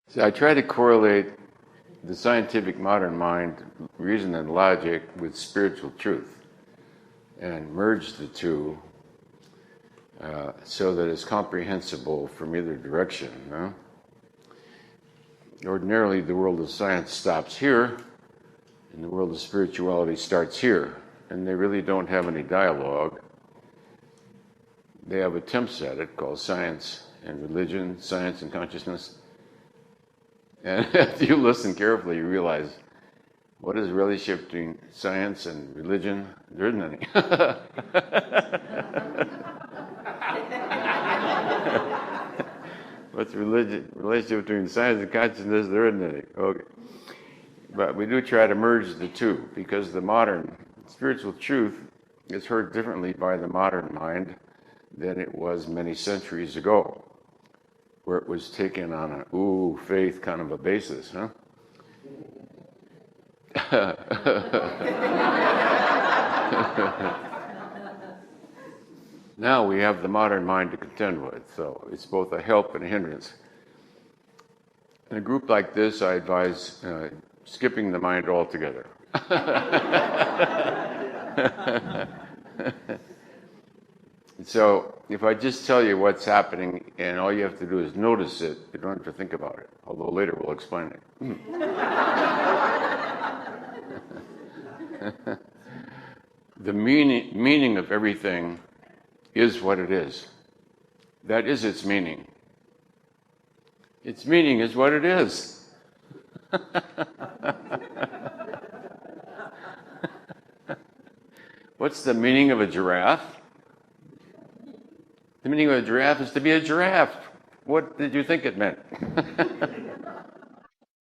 So I try to correlate the scientific modern mind, reason and logic, with spiritual truth and merge the two so that it's comprehensible from either direction. No? Ordinarily, the world of science stops here, and the world of spirituality starts here, and they really don't have any dialogue. They have attempts at it called science and religion, science and consciousness. And if you listen carefully, you realize, what is the relationship between science and religion? There isn't any. What's the relationship between science and consciousness? There isn't any. Okay. But we do try to merge the two, because the modern spiritual truth is heard differently by the modern mind than it was many centuries ago, where it was taken on a faith kind of a basis, huh? Now we have the modern mind to contend with, so it's both a help and a hindrance. In a group like this, I advise skipping the mind altogether. So if I just tell you what's happening and all you have to do is notice it, you don't have to think about it, although later we'll explain it. The meaning of everything is what it is. That is its meaning. Its meaning is what it is. What's the meaning of a giraffe? The meaning of a giraffe is to be a giraffe. What did you think it meant?